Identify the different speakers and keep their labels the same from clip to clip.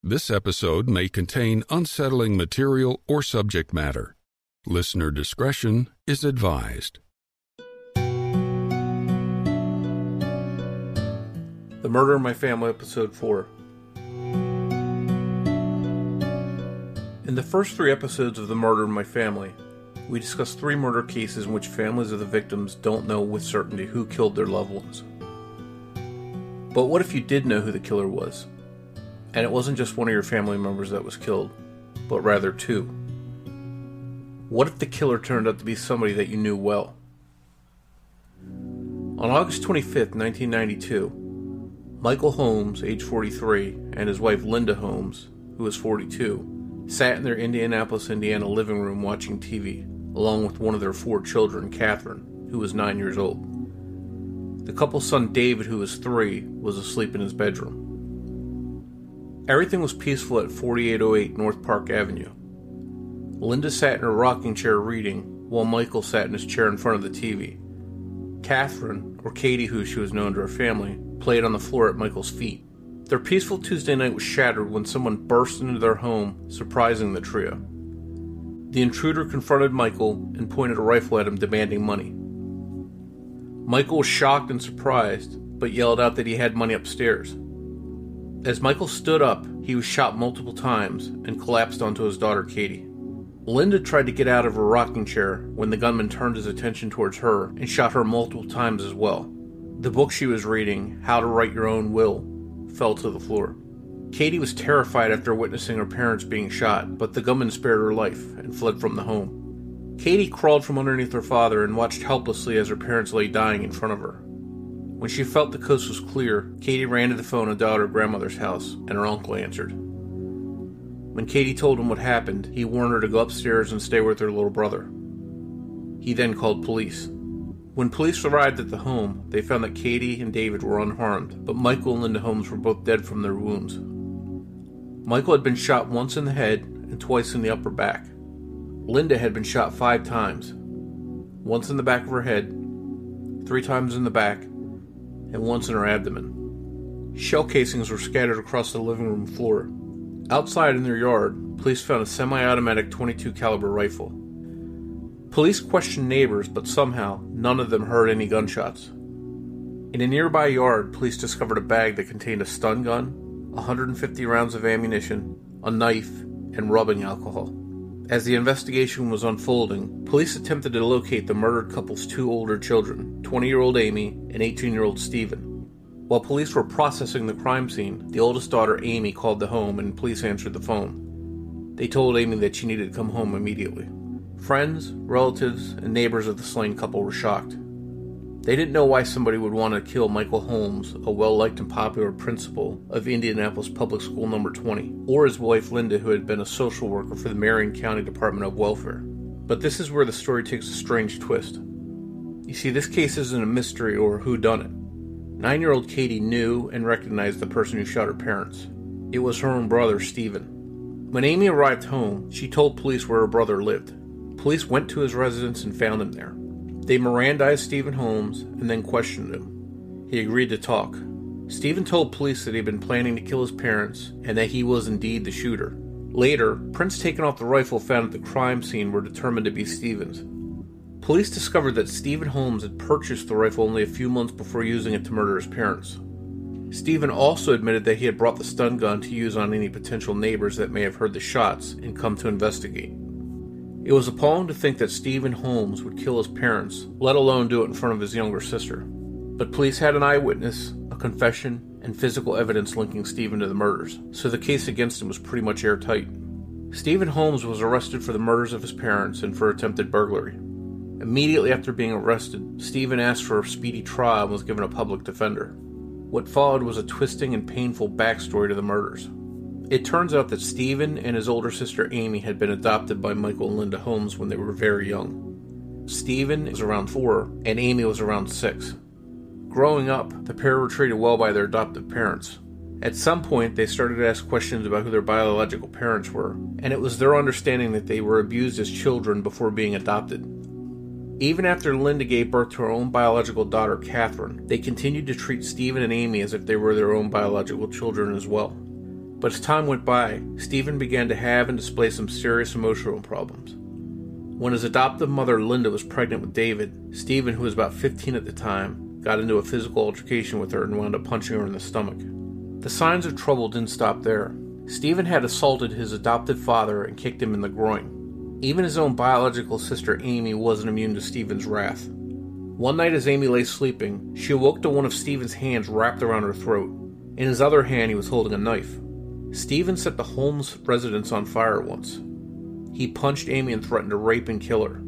Speaker 1: This episode may contain unsettling material or subject matter. Listener discretion is advised.
Speaker 2: The Murder in My Family, Episode 4. In the first 3 episodes of The Murder in My Family, we discussed 3 murder cases in which families of the victims don't know with certainty who killed their loved ones. But what if you did know who the killer was? And it wasn't just one of your family members that was killed, but rather 2. What if the killer turned out to be somebody that you knew well? On August 25th, 1992, Michael Holmes, age 43, and his wife Linda Holmes, who was 42, sat in their Indianapolis, Indiana living room watching TV, along with one of their 4 children, Catherine, who was 9 years old. The couple's son, David, who was 3, was asleep in his bedroom. Everything was peaceful at 4808 North Park Avenue. Linda sat in her rocking chair reading, while Michael sat in his chair in front of the TV. Catherine, or Katie, who she was known to her family, played on the floor at Michael's feet. Their peaceful Tuesday night was shattered when someone burst into their home, surprising the trio. The intruder confronted Michael and pointed a rifle at him, demanding money. Michael was shocked and surprised, but yelled out that he had money upstairs. As Michael stood up, he was shot multiple times and collapsed onto his daughter, Katie. Linda tried to get out of her rocking chair when the gunman turned his attention towards her and shot her multiple times as well. The book she was reading, How to Write Your Own Will, fell to the floor. Katie was terrified after witnessing her parents being shot, but the gunman spared her life and fled from the home. Katie crawled from underneath her father and watched helplessly as her parents lay dying in front of her. When she felt the coast was clear, Katie ran to the phone and dialed her grandmother's house, and her uncle answered. When Katie told him what happened, he warned her to go upstairs and stay with her little brother. He then called police. When police arrived at the home, they found that Katie and David were unharmed, but Michael and Linda Holmes were both dead from their wounds. Michael had been shot once in the head and twice in the upper back. Linda had been shot 5 times, once in the back of her head, 3 times in the back, and once in her abdomen. Shell casings were scattered across the living room floor. Outside in their yard, police found a semi-automatic .22 caliber rifle. Police questioned neighbors, but somehow none of them heard any gunshots. In a nearby yard, police discovered a bag that contained a stun gun, 150 rounds of ammunition, a knife, and rubbing alcohol. As the investigation was unfolding, police attempted to locate the murdered couple's 2 older children, 20-year-old Amy and 18-year-old Stephen. While police were processing the crime scene, the oldest daughter, Amy, called the home and police answered the phone. They told Amy that she needed to come home immediately. Friends, relatives, and neighbors of the slain couple were shocked. They didn't know why somebody would want to kill Michael Holmes, a well-liked and popular principal of Indianapolis Public School No. 20, or his wife Linda, who had been a social worker for the Marion County Department of Welfare. But this is where the story takes a strange twist. You see, this case isn't a mystery or whodunit. 9-year-old Katie knew and recognized the person who shot her parents. It was her own brother, Stephen. When Amy arrived home, she told police where her brother lived. Police went to his residence and found him there. They Mirandized Stephen Holmes and then questioned him. He agreed to talk. Stephen told police that he had been planning to kill his parents and that he was indeed the shooter. Later, prints taken off the rifle found at the crime scene were determined to be Stephen's. Police discovered that Stephen Holmes had purchased the rifle only a few months before using it to murder his parents. Stephen also admitted that he had brought the stun gun to use on any potential neighbors that may have heard the shots and come to investigate. It was appalling to think that Stephen Holmes would kill his parents, let alone do it in front of his younger sister. But police had an eyewitness, a confession, and physical evidence linking Stephen to the murders, so the case against him was pretty much airtight. Stephen Holmes was arrested for the murders of his parents and for attempted burglary. Immediately after being arrested, Stephen asked for a speedy trial and was given a public defender. What followed was a twisting and painful backstory to the murders. It turns out that Stephen and his older sister Amy had been adopted by Michael and Linda Holmes when they were very young. Stephen was around 4 and Amy was around 6. Growing up, the pair were treated well by their adoptive parents. At some point, they started to ask questions about who their biological parents were, and it was their understanding that they were abused as children before being adopted. Even after Linda gave birth to her own biological daughter, Catherine, they continued to treat Stephen and Amy as if they were their own biological children as well. But as time went by, Stephen began to have and display some serious emotional problems. When his adoptive mother Linda was pregnant with David, Stephen, who was about 15 at the time, got into a physical altercation with her and wound up punching her in the stomach. The signs of trouble didn't stop there. Stephen had assaulted his adopted father and kicked him in the groin. Even his own biological sister Amy wasn't immune to Stephen's wrath. One night as Amy lay sleeping, she awoke to one of Stephen's hands wrapped around her throat. In his other hand he was holding a knife. Stephen set the Holmes residence on fire once. He punched Amy and threatened to rape and kill her.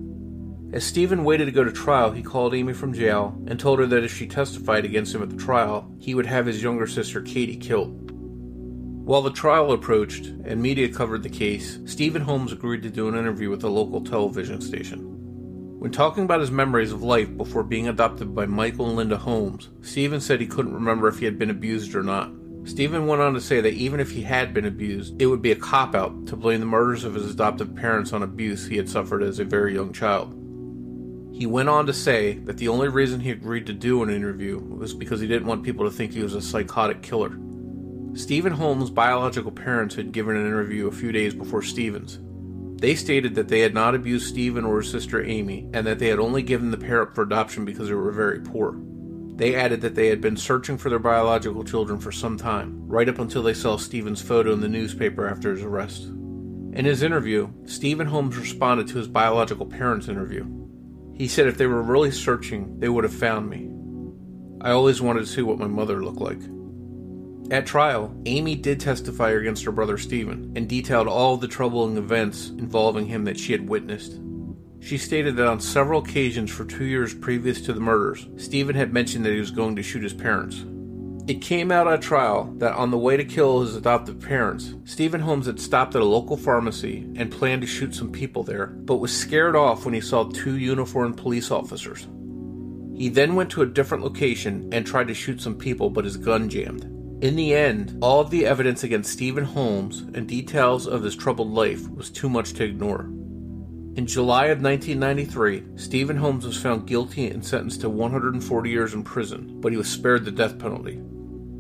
Speaker 2: As Stephen waited to go to trial, he called Amy from jail and told her that if she testified against him at the trial, he would have his younger sister Katie killed. While the trial approached and media covered the case, Stephen Holmes agreed to do an interview with a local television station. When talking about his memories of life before being adopted by Michael and Linda Holmes, Stephen said he couldn't remember if he had been abused or not. Stephen went on to say that even if he had been abused, it would be a cop-out to blame the murders of his adoptive parents on abuse he had suffered as a very young child. He went on to say that the only reason he agreed to do an interview was because he didn't want people to think he was a psychotic killer. Stephen Holmes' biological parents had given an interview a few days before Stephen's. They stated that they had not abused Stephen or his sister Amy, and that they had only given the pair up for adoption because they were very poor. They added that they had been searching for their biological children for some time, right up until they saw Stephen's photo in the newspaper after his arrest. In his interview, Stephen Holmes responded to his biological parents' interview. He said if they were really searching, they would have found me. I always wanted to see what my mother looked like. At trial, Amy did testify against her brother Stephen, and detailed all of the troubling events involving him that she had witnessed. She stated that on several occasions for 2 years previous to the murders, Stephen had mentioned that he was going to shoot his parents. It came out at trial that on the way to kill his adoptive parents, Stephen Holmes had stopped at a local pharmacy and planned to shoot some people there, but was scared off when he saw 2 uniformed police officers. He then went to a different location and tried to shoot some people, but his gun jammed. In the end, all of the evidence against Stephen Holmes and details of his troubled life was too much to ignore. In July of 1993, Stephen Holmes was found guilty and sentenced to 140 years in prison, but he was spared the death penalty.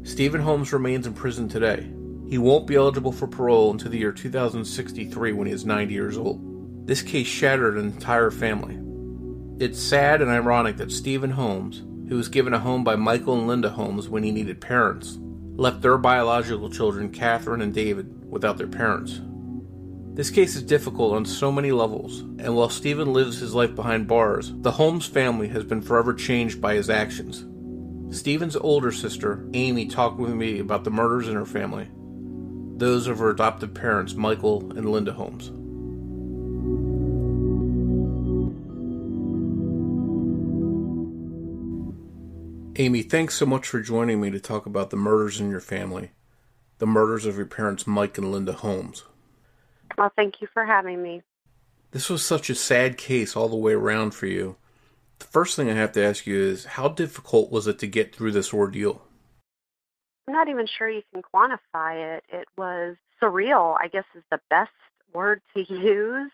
Speaker 2: Stephen Holmes remains in prison today. He won't be eligible for parole until the year 2063 when he is 90 years old. This case shattered an entire family. It's sad and ironic that Stephen Holmes, who was given a home by Michael and Linda Holmes when he needed parents, left their biological children, Catherine and David, without their parents. This case is difficult on so many levels, and while Stephen lives his life behind bars, the Holmes family has been forever changed by his actions. Stephen's older sister, Amy, talked with me about the murders in her family, those of her adoptive parents, Michael and Linda Holmes. Amy, thanks so much for joining me to talk about the murders in your family, the murders of your parents, Mike and Linda Holmes.
Speaker 3: Well, thank you for having me.
Speaker 2: This was such a sad case all the way around for you. The first thing I have to ask you is, how difficult was it to get through this ordeal?
Speaker 3: I'm not even sure you can quantify it. It was surreal, I guess is the best word to use.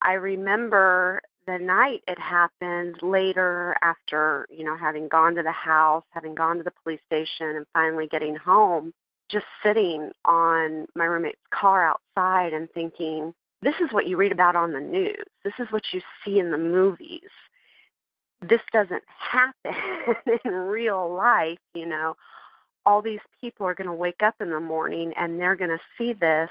Speaker 3: I remember the night it happened later after, having gone to the house, having gone to the police station, and finally getting home, just sitting on my roommate's car outside and thinking, this is what you read about on the news. This is what you see in the movies. This doesn't happen in real life, All these people are going to wake up in the morning and they're going to see this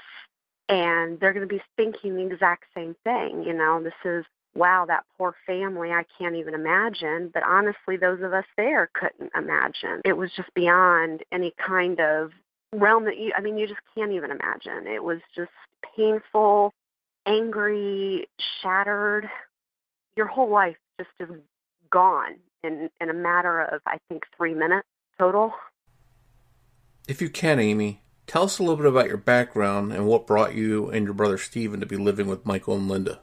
Speaker 3: and they're going to be thinking the exact same thing. This is, wow, that poor family, I can't even imagine. But honestly, those of us there couldn't imagine. It was just beyond any kind of realm that you just can't even imagine. It was just painful, angry, shattered. Your whole life just is gone in a matter of, I think, 3 minutes total.
Speaker 2: If you can, Amy, tell us a little bit about your background and what brought you and your brother Stephen to be living with Michael and Linda.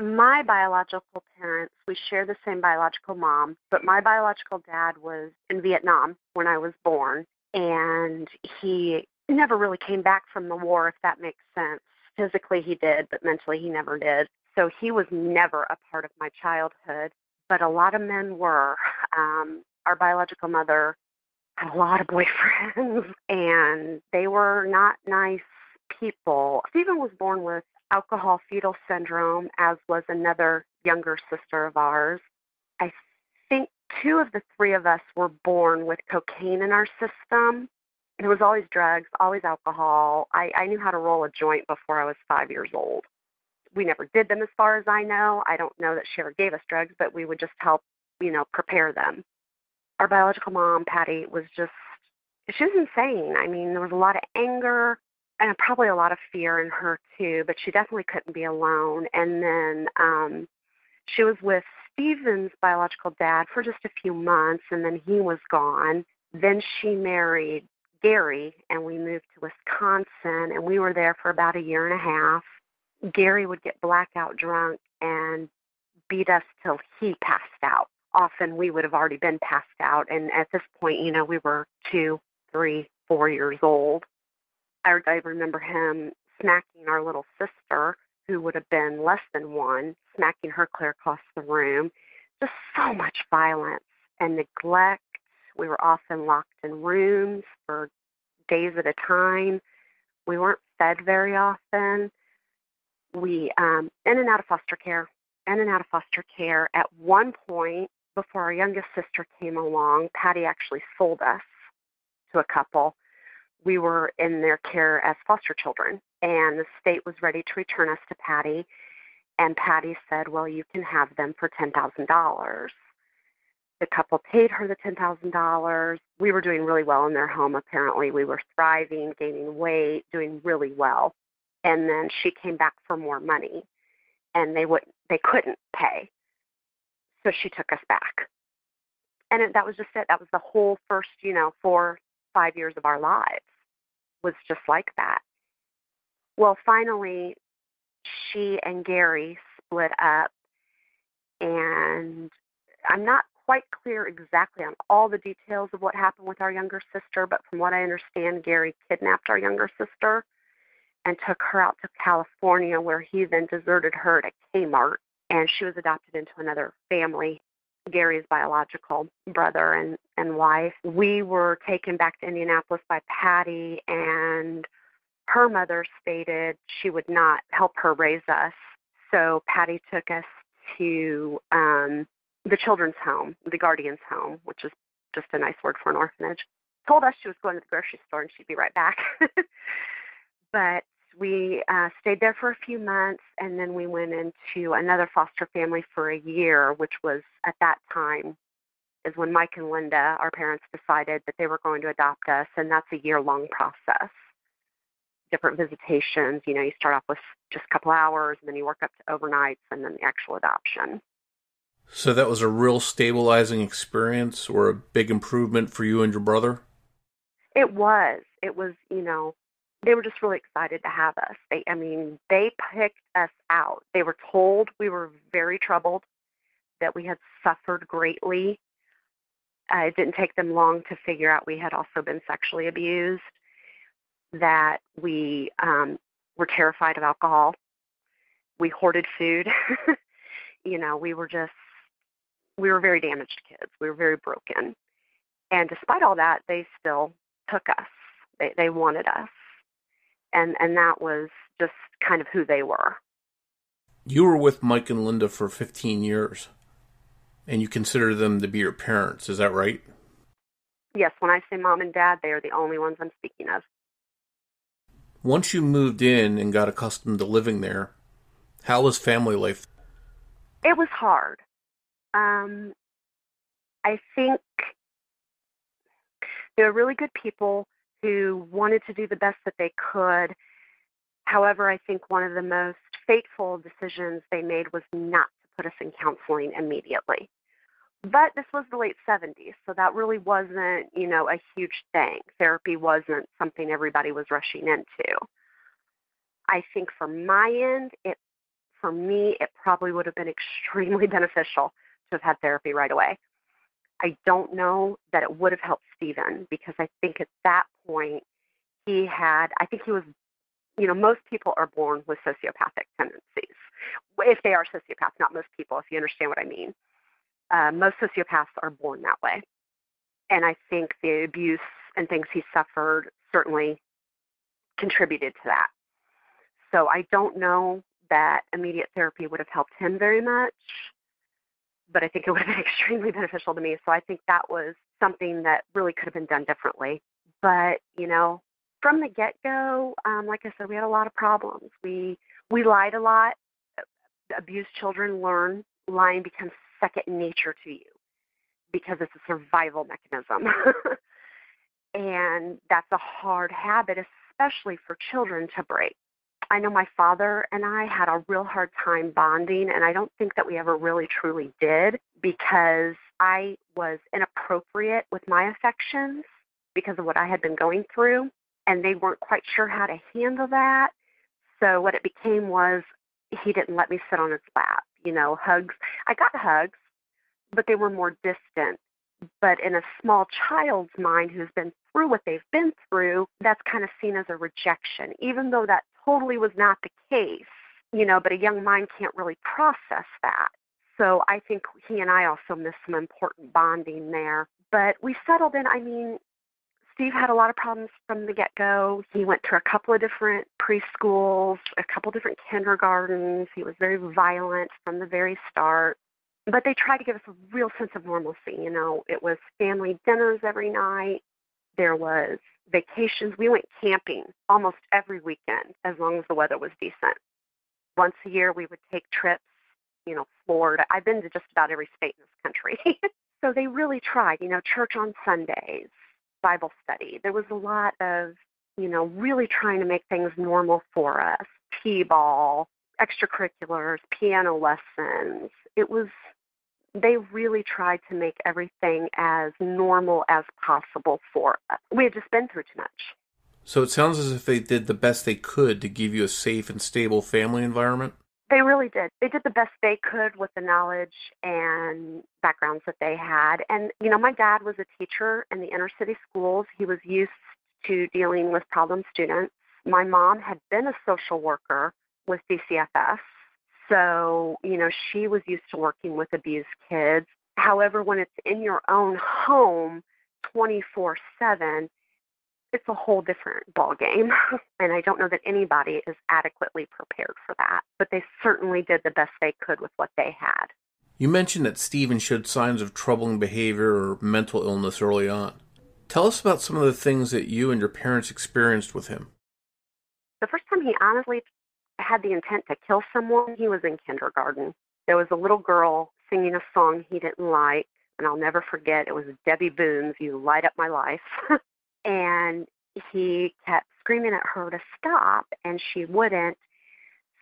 Speaker 3: My biological parents, we share the same biological mom, but my biological dad was in Vietnam when I was born, and he never really came back from the war, if that makes sense. Physically he did, but mentally he never did. So he was never a part of my childhood, but a lot of men were. Our biological mother had a lot of boyfriends, and they were not nice people. Stephen was born with alcohol fetal syndrome, as was another younger sister of ours. I think two of the three of us were born with cocaine in our system. There was always drugs, always alcohol. I knew how to roll a joint before I was 5 years old. We never did them as far as I know. I don't know that she ever gave us drugs, but we would just help, prepare them. Our biological mom, Patty, she was insane. I mean, there was a lot of anger and probably a lot of fear in her too, but she definitely couldn't be alone. And then she was with Stephen's biological dad for just a few months, and then he was gone. Then she married Gary, and we moved to Wisconsin, and we were there for about a year and a half. Gary would get blackout drunk and beat us till he passed out. Often we would have already been passed out, and at this point, we were 2, 3, 4 years old. I remember him smacking our little sister, who would have been less than 1, smacking her clear across the room. Just so much violence and neglect. We were often locked in rooms for days at a time. We weren't fed very often. We in and out of foster care. At one point, before our youngest sister came along, Patty actually sold us to a couple. We were in their care as foster children, and the state was ready to return us to Patty. And Patty said, well, you can have them for $10,000. The couple paid her the $10,000. We were doing really well in their home, apparently. We were thriving, gaining weight, doing really well. And then she came back for more money, and they couldn't pay. So she took us back. And that was just it. That was the whole first, 4, 5 years of our lives was just like that. Well, finally, she and Gary split up, and I'm not quite clear exactly on all the details of what happened with our younger sister, but from what I understand, Gary kidnapped our younger sister and took her out to California, where he then deserted her at Kmart, and she was adopted into another family, Gary's biological brother and wife. We were taken back to Indianapolis by Patty, and her mother stated she would not help her raise us. So Patty took us to the children's home, the guardian's home, which is just a nice word for an orphanage. Told us she was going to the grocery store and she'd be right back. But we stayed there for a few months, and then we went into another foster family for a year, which was at that time is when Mike and Linda, our parents, decided that they were going to adopt us, and that's a year-long process. Different visitations, you start off with just a couple hours, and then you work up to overnights, and then the actual adoption.
Speaker 2: So that was a real stabilizing experience, or a big improvement for you and your brother?
Speaker 3: It was, they were just really excited to have us. They picked us out. They were told we were very troubled, that we had suffered greatly. It didn't take them long to figure out we had also been sexually abused, that we were terrified of alcohol. We hoarded food. We were very damaged kids. We were very broken. And despite all that, they still took us. They wanted us. And that was just kind of who they were.
Speaker 2: You were with Mike and Linda for 15 years, and you consider them to be your parents. Is that right?
Speaker 3: Yes, when I say mom and dad, they are the only ones I'm speaking of.
Speaker 2: Once you moved in and got accustomed to living there, how was family life?
Speaker 3: It was hard. I think they were really good people who wanted to do the best that they could. However, I think one of the most fateful decisions they made was not to put us in counseling immediately. But this was the late 70s, so that really wasn't, a huge thing. Therapy wasn't something everybody was rushing into. I think for my end, for me, it probably would have been extremely beneficial to have had therapy right away. I don't know that it would have helped Stephen, because I think at that point most people are born with sociopathic tendencies. If they are sociopaths, not most people, if you understand what I mean. Most sociopaths are born that way. And I think the abuse and things he suffered certainly contributed to that. So I don't know that immediate therapy would have helped him very much, but I think it would have been extremely beneficial to me. So I think that was something that really could have been done differently. But, from the get-go, like I said, we had a lot of problems. We lied a lot. Abused children learn lying becomes second nature to you because it's a survival mechanism. And that's a hard habit, especially for children to break. I know my father and I had a real hard time bonding, and I don't think that we ever really truly did because I was inappropriate with my affections because of what I had been going through, and they weren't quite sure how to handle that. So what it became was he didn't let me sit on his lap. Hugs. I got hugs, but they were more distant. But in a small child's mind who's been through what they've been through, that's kind of seen as a rejection, even though that totally was not the case, but a young mind can't really process that. So I think he and I also missed some important bonding there. But we settled in. Steve had a lot of problems from the get-go. He went to a couple of different preschools, a couple different kindergartens. He was very violent from the very start. But they tried to give us a real sense of normalcy. It was family dinners every night. There was vacations. We went camping almost every weekend as long as the weather was decent. Once a year, we would take trips, Florida. I've been to just about every state in this country. So they really tried, church on Sundays, Bible study. There was a lot of, really trying to make things normal for us. T-ball, extracurriculars, piano lessons. They really tried to make everything as normal as possible for us. We had just been through too much.
Speaker 2: So it sounds as if they did the best they could to give you a safe and stable family environment?
Speaker 3: They really did. They did the best they could with the knowledge and backgrounds that they had. And, my dad was a teacher in the inner city schools. He was used to dealing with problem students. My mom had been a social worker with DCFS. So, she was used to working with abused kids. However, when it's in your own home 24/7, it's a whole different ballgame. And I don't know that anybody is adequately prepared for that. But they certainly did the best they could with what they had.
Speaker 2: You mentioned that Stephen showed signs of troubling behavior or mental illness early on. Tell us about some of the things that you and your parents experienced with him.
Speaker 3: The first time he honestly had the intent to kill someone, he was in kindergarten. There was a little girl singing a song he didn't like, and I'll never forget. It was Debbie Boone's "You Light Up My Life." And he kept screaming at her to stop, and she wouldn't.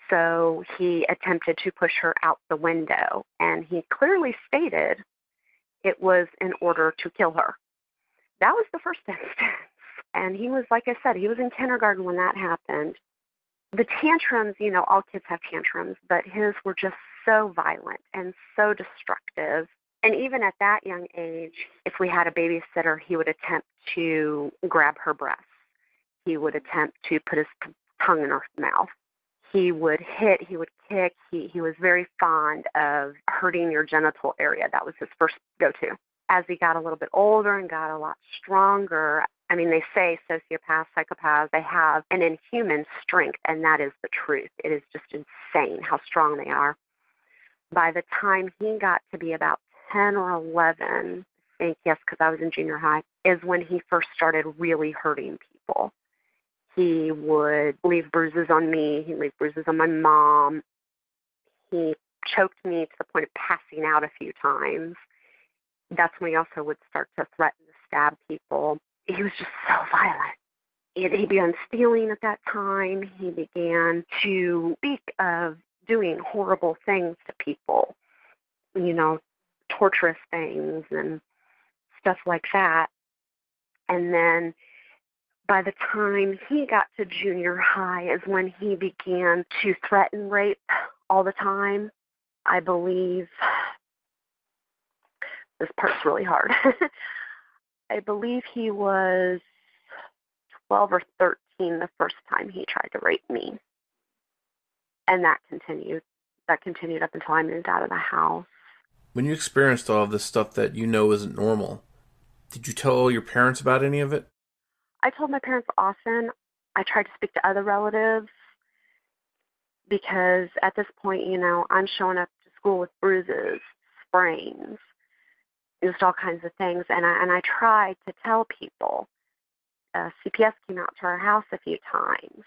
Speaker 3: So he attempted to push her out the window, and he clearly stated it was in order to kill her. That was the first instance. And he was, like I said, he was in kindergarten when that happened. The tantrums, all kids have tantrums, but his were just so violent and so destructive. And even at that young age, if we had a babysitter, he would attempt to grab her breasts. He would attempt to put his tongue in her mouth. He would hit, he would kick. He was very fond of hurting your genital area. That was his first go-to. As he got a little bit older and got a lot stronger, they say sociopaths, psychopaths, they have an inhuman strength, and that is the truth. It is just insane how strong they are. By the time he got to be about 10 or 11, I think, yes, because I was in junior high, is when he first started really hurting people. He would leave bruises on me. He'd leave bruises on my mom. He choked me to the point of passing out a few times. That's when he also would start to threaten to stab people. He was just so violent. He began stealing at that time. He began to speak of doing horrible things to people, torturous things and stuff like that. And then by the time he got to junior high is when he began to threaten rape all the time. I believe, this part's really hard. I believe he was 12 or 13 the first time he tried to rape me. And that continued. That continued up until I moved out of the house.
Speaker 2: When you experienced all of this stuff that isn't normal, Did you tell your parents about any of it?
Speaker 3: I told my parents often. I tried to speak to other relatives because at this point, I'm showing up to school with bruises, sprains, just all kinds of things. And I tried to tell people. CPS came out to our house a few times,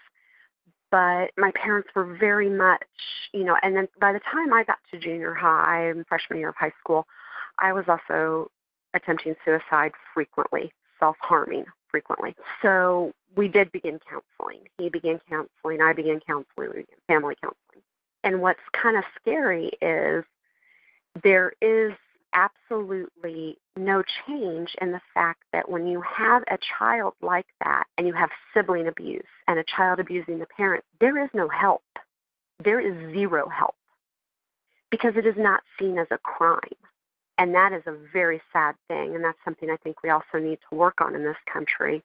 Speaker 3: but my parents were very much, and then by the time I got to junior high and freshman year of high school, I was also attempting suicide frequently, self-harming frequently. So we did begin counseling. He began counseling. I began counseling. We began family counseling. And what's kind of scary is there is absolutely no change in the fact that when you have a child like that and you have sibling abuse and a child abusing the parent, there is no help. There is zero help because it is not seen as a crime. And that is a very sad thing, and that's something I think we also need to work on in this country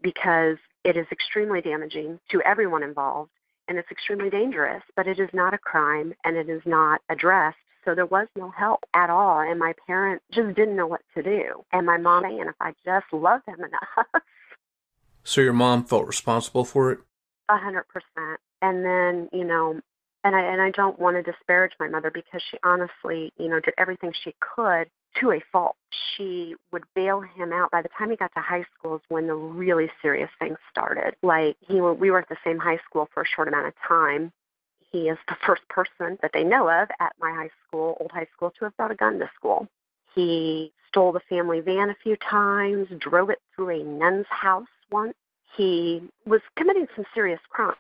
Speaker 3: because it is extremely damaging to everyone involved, and it's extremely dangerous, but it is not a crime, and it is not addressed. So there was no help at all, and my parents just didn't know what to do. And my mom saying, if I just loved him enough.
Speaker 2: So your mom felt responsible for it?
Speaker 3: 100%. And then, and I don't want to disparage my mother because she honestly, did everything she could to a fault. She would bail him out. By the time he got to high school is when the really serious things started. Like we were at the same high school for a short amount of time. He is the first person that they know of at my high school, old high school, to have brought a gun to school. He stole the family van a few times, drove it through a nun's house once. He was committing some serious crimes.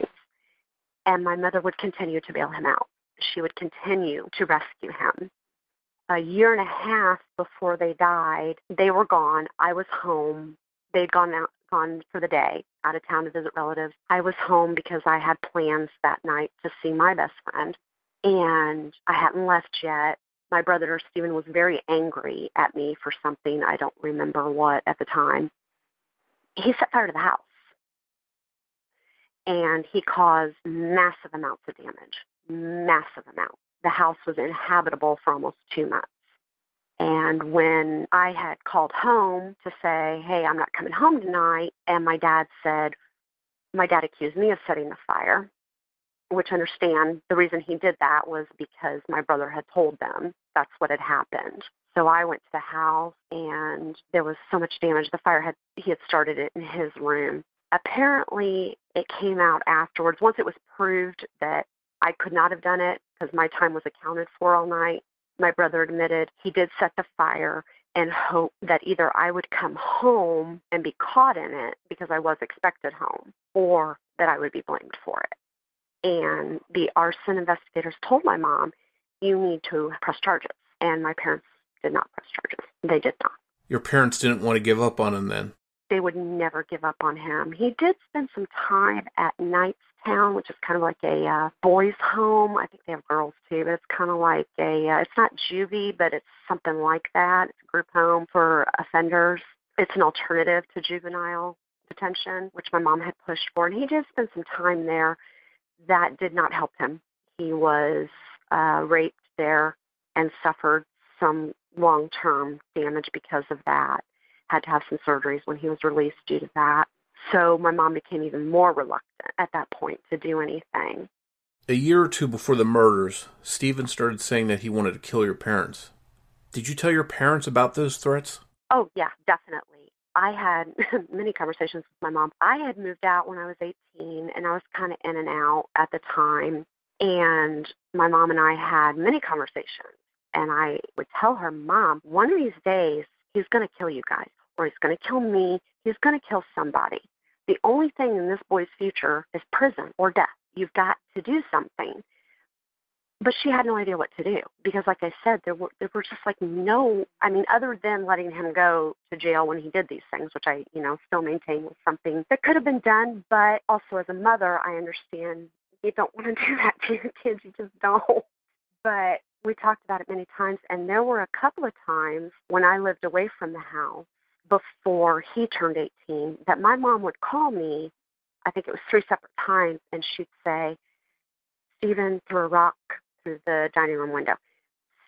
Speaker 3: And my mother would continue to bail him out. She would continue to rescue him. A year and a half before they died, they were gone. I was home. They'd gone for the day, out of town to visit relatives. I was home because I had plans that night to see my best friend. And I hadn't left yet. My brother, Stephen, was very angry at me for something. I don't remember what at the time. He set fire to the house. And he caused massive amounts of damage, massive amounts. The house was inhabitable for almost 2 months. And when I had called home to say, hey, I'm not coming home tonight, and my dad accused me of setting the fire, which I understand the reason he did that was because my brother had told them that's what had happened. So I went to the house, and there was so much damage. He had started it in his room. Apparently, it came out afterwards. Once it was proved that I could not have done it because my time was accounted for all night, my brother admitted he did set the fire and hoped that either I would come home and be caught in it because I was expected home, or that I would be blamed for it. And the arson investigators told my mom, you need to press charges. And my parents did not press charges. They did not.
Speaker 2: Your parents didn't want to give up on him then?
Speaker 3: They would never give up on him. He did spend some time at Knightstown, which is kind of like a boys' home. I think they have girls too, but it's kind of like it's not juvie, but it's something like that. It's a group home for offenders. It's an alternative to juvenile detention, which my mom had pushed for. And he did spend some time there. That did not help him. He was raped there and suffered some long-term damage because of that. Had to have some surgeries when he was released due to that. So my mom became even more reluctant at that point to do anything.
Speaker 2: A year or two before the murders, Stephen started saying that he wanted to kill your parents. Did you tell your parents about those threats?
Speaker 3: Oh, yeah, definitely. I had many conversations with my mom. I had moved out when I was 18, and I was kind of in and out at the time. And my mom and I had many conversations. And I would tell her, Mom, one of these days, he's going to kill you guys, or he's going to kill me. He's going to kill somebody. The only thing in this boy's future is prison or death. You've got to do something. But she had no idea what to do because, like I said, there were just like other than letting him go to jail when he did these things, which I, still maintain was something that could have been done. But also as a mother, I understand you don't want to do that to your kids. You just don't. But we talked about it many times, and there were a couple of times when I lived away from the house before he turned 18 that my mom would call me. I think it was 3 separate times, and she'd say, Stephen threw a rock through the dining room window.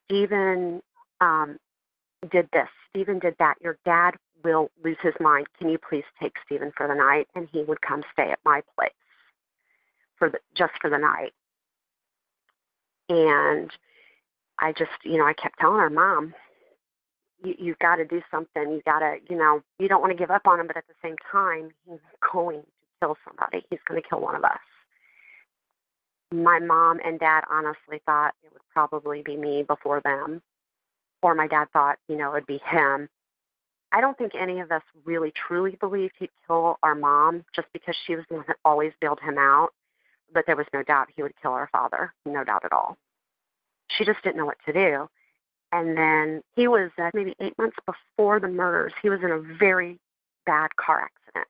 Speaker 3: Stephen did this. Stephen did that. Your dad will lose his mind. Can you please take Stephen for the night? And he would come stay at my place just for the night. And I just, I kept telling her, Mom, you've got to do something. You got to, you don't want to give up on him, but at the same time, he's going to kill somebody. He's going to kill one of us. My mom and dad honestly thought it would probably be me before them, or my dad thought, it would be him. I don't think any of us really truly believed he'd kill our mom just because she was the one that always bailed him out, but there was no doubt he would kill our father, no doubt at all. She just didn't know what to do. And then he was maybe 8 months before the murders, he was in a very bad car accident.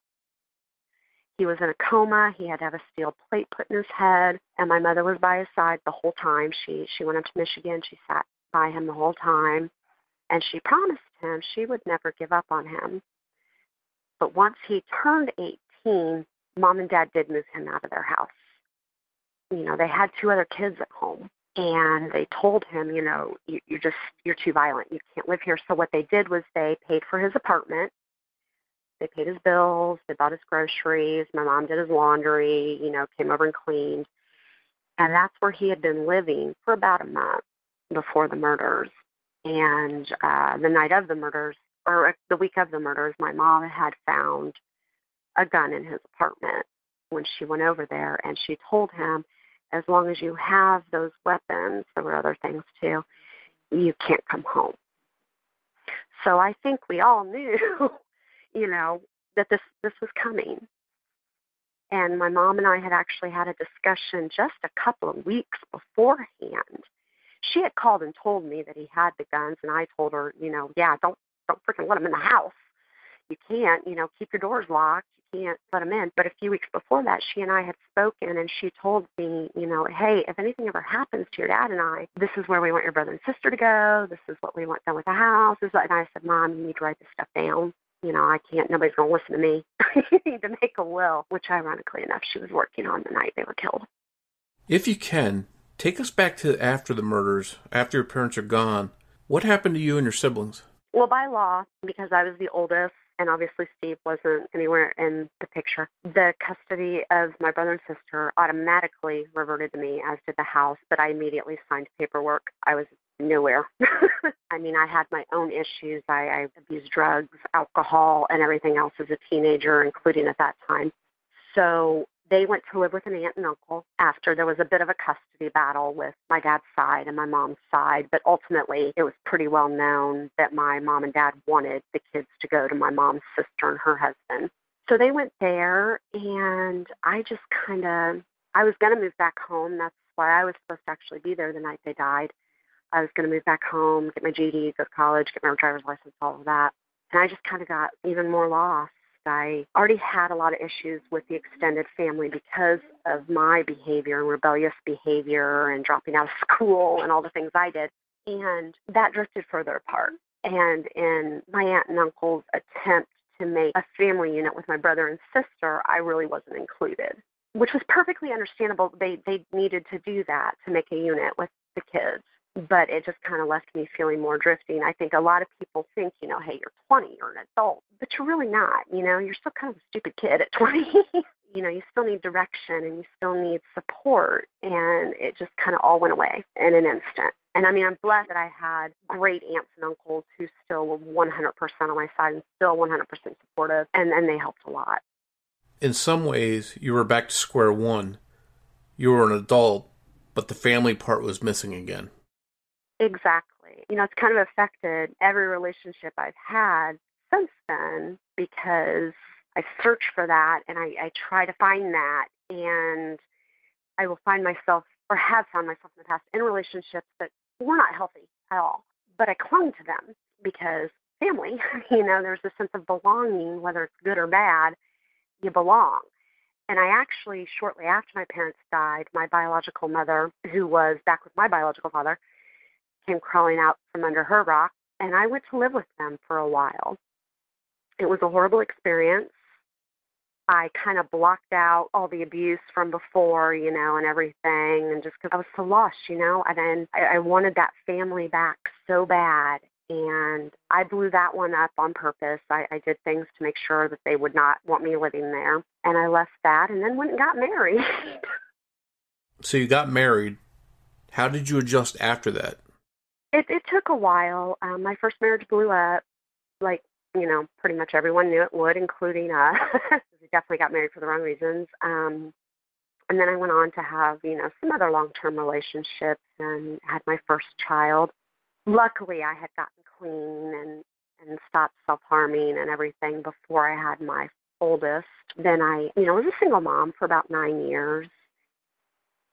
Speaker 3: He was in a coma. He had to have a steel plate put in his head, and my mother was by his side the whole time. She went up to Michigan. She sat by him the whole time, and she promised him she would never give up on him. But once he turned 18, Mom and Dad did move him out of their house. They had 2 other kids at home, and they told him, you're too violent. You can't live here. So what they did was they paid for his apartment. They paid his bills. They bought his groceries. My mom did his laundry, came over and cleaned. And that's where he had been living for about a month before the murders. And the night of the murders, or the week of the murders, my mom had found a gun in his apartment when she went over there. And she told him, as long as you have those weapons, there were other things too, you can't come home. So I think we all knew that this was coming. And my mom and I had actually had a discussion just a couple of weeks beforehand. She had called and told me that he had the guns, and I told her, yeah, don't freaking let him in the house. You can't, keep your doors locked. You can't let him in. But a few weeks before that, she and I had spoken, and she told me, hey, if anything ever happens to your dad and I, this is where we want your brother and sister to go. This is what we want done with the house. And I said, Mom, you need to write this stuff down. I can't, nobody's going to listen to me. You need to make a will, which ironically enough, she was working on the night they were killed.
Speaker 2: If you can, take us back to after the murders, after your parents are gone. What happened to you and your siblings?
Speaker 3: Well, by law, because I was the oldest, and obviously Steve wasn't anywhere in the picture, the custody of my brother and sister automatically reverted to me, as did the house, but I immediately signed paperwork. I was nowhere. I had my own issues. I abused drugs, alcohol, and everything else as a teenager, including at that time. So they went to live with an aunt and uncle after there was a bit of a custody battle with my dad's side and my mom's side, but ultimately it was pretty well known that my mom and dad wanted the kids to go to my mom's sister and her husband. So they went there, and I just I was going to move back home. That's why I was supposed to actually be there the night they died. I was going to move back home, get my GED, go to college, get my driver's license, all of that. And I just kind of got even more lost. I already had a lot of issues with the extended family because of my behavior and rebellious behavior and dropping out of school and all the things I did. And that drifted further apart. And in my aunt and uncle's attempt to make a family unit with my brother and sister, I really wasn't included, which was perfectly understandable. They needed to do that to make a unit with the kids. But it just kind of left me feeling more drifting. I think a lot of people think, hey, you're 20, you're an adult, but you're really not. You're still kind of a stupid kid at 20. You still need direction and you still need support. And it just kind of all went away in an instant. And I'm blessed that I had great aunts and uncles who still were 100% on my side and still 100% supportive. And they helped a lot.
Speaker 2: In some ways, you were back to square one. You were an adult, but the family part was missing again.
Speaker 3: Exactly. It's kind of affected every relationship I've had since then because I search for that and I try to find that, and I will find myself, or have found myself in the past, in relationships that were not healthy at all. But I clung to them because family, there's a sense of belonging, whether it's good or bad, you belong. And I actually, shortly after my parents died, my biological mother, who was back with my biological father, came crawling out from under her rock, and I went to live with them for a while. It was a horrible experience. I kind of blocked out all the abuse from before, and everything, and just because I was so lost, and then I wanted that family back so bad, and I blew that one up on purpose. I did things to make sure that they would not want me living there, and I left that and then went and got married.
Speaker 2: So you got married. How did you adjust after that?
Speaker 3: It took a while. My first marriage blew up, like, pretty much everyone knew it would, including us. We definitely got married for the wrong reasons. And then I went on to have, some other long-term relationships and had my first child. Luckily, I had gotten clean and stopped self-harming and everything before I had my oldest. Then I, was a single mom for about 9 years.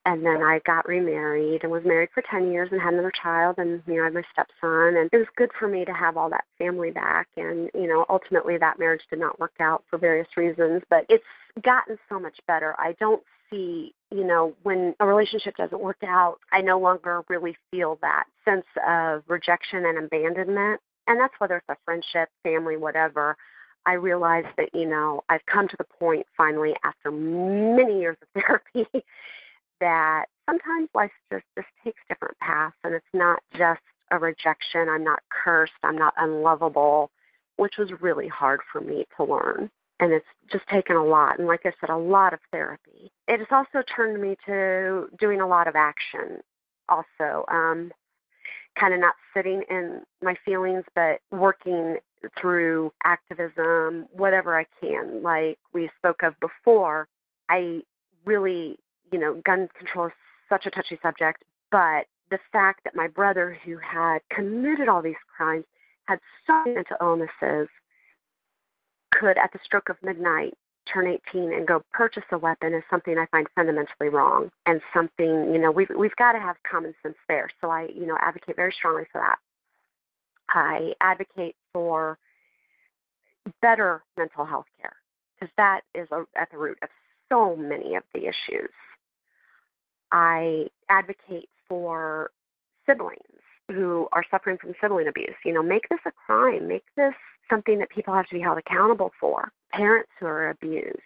Speaker 3: And then I got remarried and was married for 10 years and had another child, and, I had my stepson. And it was good for me to have all that family back. And, ultimately that marriage did not work out for various reasons, but it's gotten so much better. I don't see, when a relationship doesn't work out, I no longer really feel that sense of rejection and abandonment. And that's whether it's a friendship, family, whatever. I realized that, I've come to the point finally after many years of therapy that sometimes life just takes different paths, and it's not just a rejection. I'm not cursed. I'm not unlovable, which was really hard for me to learn. And it's just taken a lot. And like I said, a lot of therapy. It has also turned me to doing a lot of action also, kind of not sitting in my feelings, but working through activism, whatever I can. Like we spoke of before, I really, gun control is such a touchy subject, but the fact that my brother, who had committed all these crimes, had so many mental illnesses, could, at the stroke of midnight, turn 18 and go purchase a weapon is something I find fundamentally wrong, and something, we've got to have common sense there. So I, advocate very strongly for that. I advocate for better mental health care, because that is at the root of so many of the issues. I advocate for siblings who are suffering from sibling abuse. Make this a crime. Make this something that people have to be held accountable for. Parents who are abused,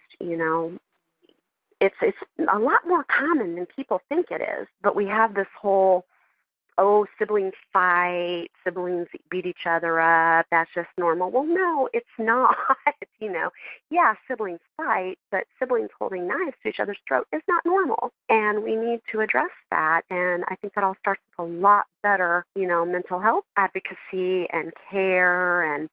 Speaker 3: it's a lot more common than people think it is. But we have this whole, siblings fight, siblings beat each other up, that's just normal. Well, no, it's not. Yeah, siblings fight, but siblings holding knives to each other's throat is not normal. And we need to address that. And I think that all starts with a lot better, mental health advocacy and care. And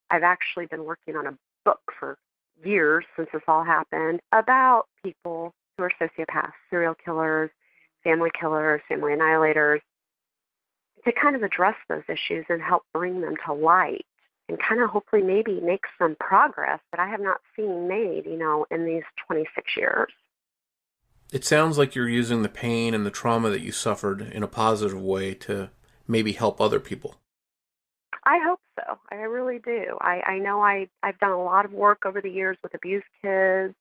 Speaker 3: I've actually been working on a book for years since this all happened about people who are sociopaths, serial killers, family annihilators, to kind of address those issues and help bring them to light and kind of hopefully maybe make some progress that I have not seen made, in these 26 years.
Speaker 2: It sounds like you're using the pain and the trauma that you suffered in a positive way to maybe help other people.
Speaker 3: I hope so. I really do. I know I've done a lot of work over the years with abused kids,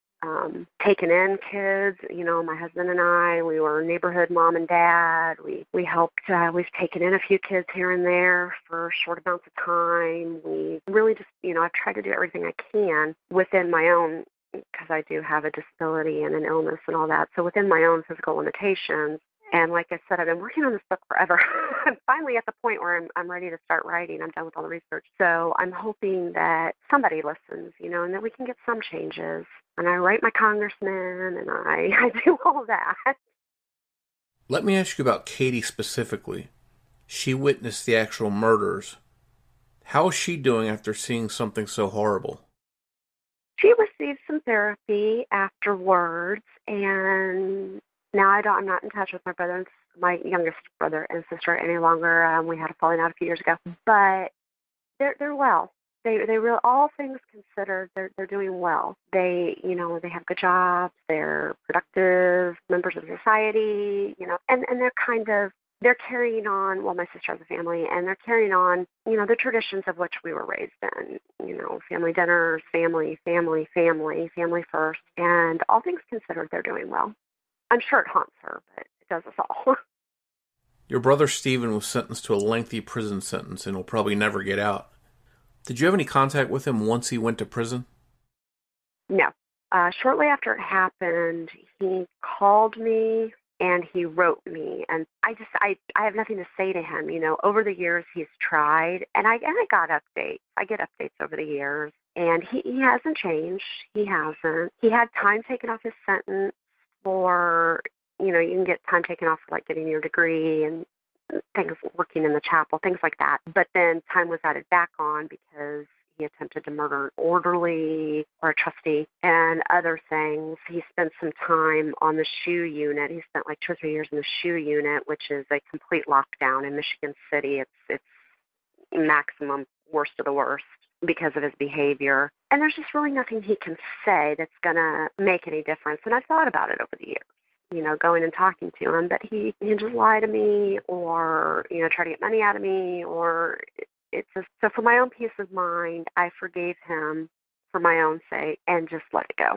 Speaker 3: taken in kids. My husband and I, we were neighborhood mom and dad. We helped, we've taken in a few kids here and there for short amounts of time. We really just, I've tried to do everything I can within my own, because I do have a disability and an illness and all that. So within my own physical limitations. And like I said, I've been working on this book forever. I'm finally at the point where I'm ready to start writing. I'm done with all the research. So I'm hoping that somebody listens, and that we can get some changes. And I write my congressman, and I do all that.
Speaker 2: Let me ask you about Katie specifically. She witnessed the actual murders. How is she doing after seeing something so horrible?
Speaker 3: She received some therapy afterwards, and now I'm not in touch with my youngest brother and sister any longer. We had a falling out a few years ago, but they're well. They really, all things considered, they're doing well. They they have good jobs. They're productive members of society. And they're carrying on. Well, my sister has a family, and they're carrying on the traditions of which we were raised in. Family dinners, family first, and all things considered, they're doing well. I'm sure it haunts her, but it does us all.
Speaker 2: Your brother Stephen was sentenced to a lengthy prison sentence and will probably never get out. Did you have any contact with him once he went to prison?
Speaker 3: No. Shortly after it happened, he called me, and he wrote me, and I have nothing to say to him. Over the years he's tried, and I got updates. I get updates over the years, and he hasn't changed. He hasn't. He had time taken off his sentence for, you can get time taken off for like getting your degree and things, working in the chapel, things like that. But then time was added back on because he attempted to murder an orderly or a trustee and other things. He spent some time on the SHU unit. He spent like 2 or 3 years in the SHU unit, which is a complete lockdown in Michigan City. It's maximum worst of the worst because of his behavior. And there's just really nothing he can say that's going to make any difference. And I've thought about it over the years, going and talking to him, but he just lie to me or, try to get money out of me, or it's just, so for my own peace of mind, I forgave him for my own sake and just let it go.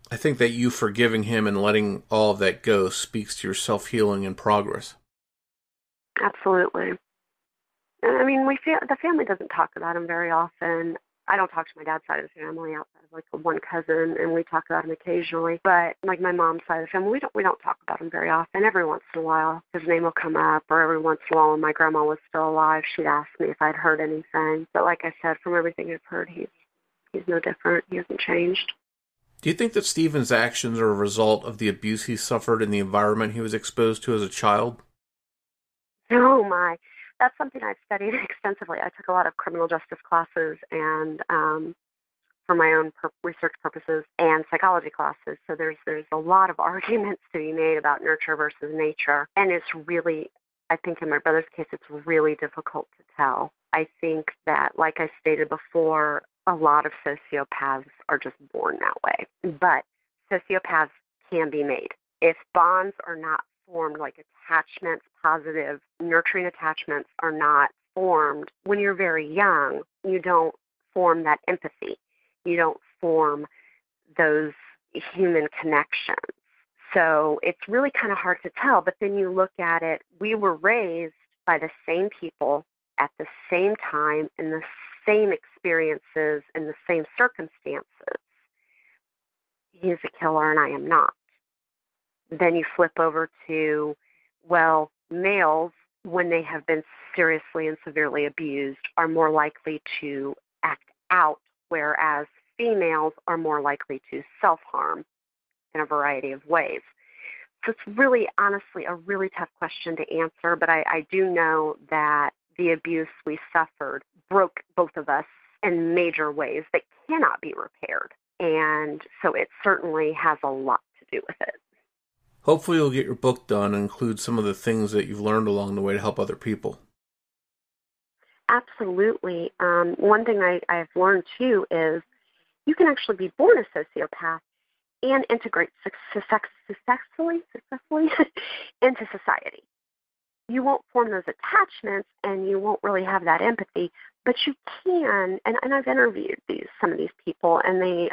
Speaker 2: I think that you forgiving him and letting all of that go speaks to your self-healing and progress.
Speaker 3: Absolutely. I mean, the family doesn't talk about him very often. I don't talk to my dad's side of the family outside of like one cousin, and we talk about him occasionally. But like my mom's side of the family, we don't talk about him very often. Every once in a while, his name will come up, or every once in a while, when my grandma was still alive, she'd ask me if I'd heard anything. But like I said, from everything I've heard, he's no different. He hasn't changed.
Speaker 2: Do you think that Stephen's actions are a result of the abuse he suffered in the environment he was exposed to as a child?
Speaker 3: Oh my. That's something I've studied extensively. I took a lot of criminal justice classes and for my own research purposes, and psychology classes. So there's a lot of arguments to be made about nurture versus nature. And it's really, I think in my brother's case, it's really difficult to tell. I think that, like I stated before, a lot of sociopaths are just born that way. But sociopaths can be made. If bonds are not formed, like attachments, positive, nurturing attachments are not formed when you're very young, you don't form that empathy. You don't form those human connections. So it's really kind of hard to tell. But then you look at it, we were raised by the same people at the same time in the same experiences in the same circumstances. He's a killer and I am not. Then you flip over to, well, males, when they have been seriously and severely abused, are more likely to act out, whereas females are more likely to self-harm in a variety of ways. So it's really, honestly, a really tough question to answer, but I do know that the abuse we suffered broke both of us in major ways that cannot be repaired. And so it certainly has a lot to do with it.
Speaker 2: Hopefully you'll get your book done and include some of the things that you've learned along the way to help other people.
Speaker 3: Absolutely. One thing I've learned, too, is you can actually be born a sociopath and integrate successfully into society. You won't form those attachments and you won't really have that empathy, but you can, and I've interviewed some of these people, and they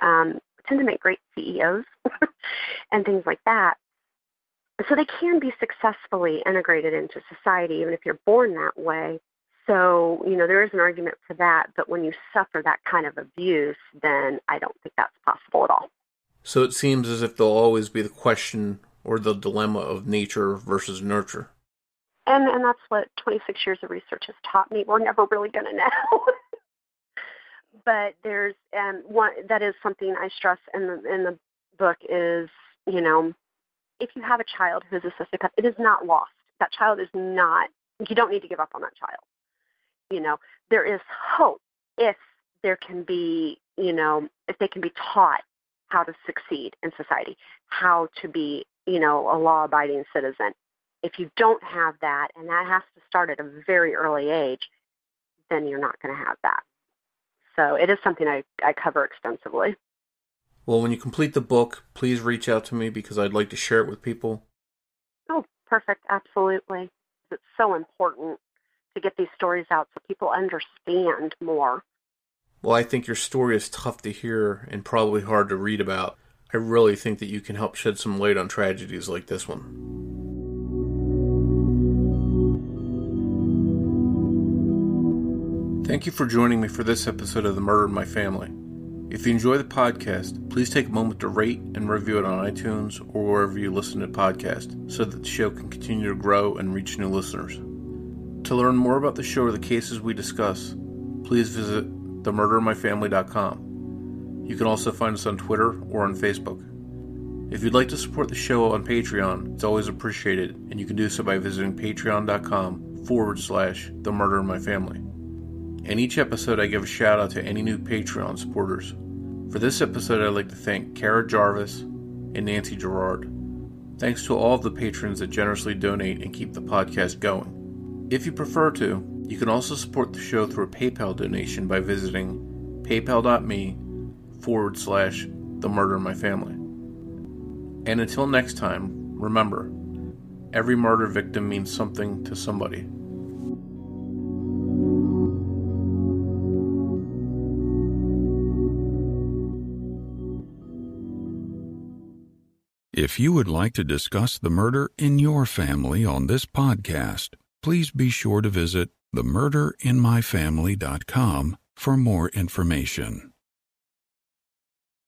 Speaker 3: tend to make great CEOs and things like that. So they can be successfully integrated into society, even if you're born that way. So, there is an argument for that, but when you suffer that kind of abuse, then I don't think that's possible at all.
Speaker 2: So it seems as if there'll always be the question or the dilemma of nature versus nurture.
Speaker 3: And that's what 26 years of research has taught me. We're never really going to know. But there's one that is something I stress in the book is, if you have a child who's a sociopath, it is not lost. That child is not, you don't need to give up on that child. There is hope if there can be, if they can be taught how to succeed in society, how to be, a law-abiding citizen. If you don't have that, and that has to start at a very early age, then you're not going to have that. So it is something I cover extensively.
Speaker 2: Well, when you complete the book, please reach out to me because I'd like to share it with people.
Speaker 3: Oh, perfect. Absolutely. It's so important to get these stories out so people understand more.
Speaker 2: Well, I think your story is tough to hear and probably hard to read about. I really think that you can help shed some light on tragedies like this one. Thank you for joining me for this episode of The Murder in My Family. If you enjoy the podcast, please take a moment to rate and review it on iTunes or wherever you listen to podcasts so that the show can continue to grow and reach new listeners. To learn more about the show or the cases we discuss, please visit themurderinmyfamily.com. You can also find us on Twitter or on Facebook. If you'd like to support the show on Patreon, it's always appreciated, and you can do so by visiting patreon.com/themurderinmyfamily. In each episode, I give a shout out to any new Patreon supporters. For this episode, I'd like to thank Kara Jarvis and Nancy Gerard. Thanks to all of the patrons that generously donate and keep the podcast going. If you prefer to, you can also support the show through a PayPal donation by visiting paypal.me/themurderinmyfamily. And until next time, remember, every murder victim means something to somebody.
Speaker 1: If you would like to discuss the murder in your family on this podcast, please be sure to visit themurderinmyfamily.com for more information.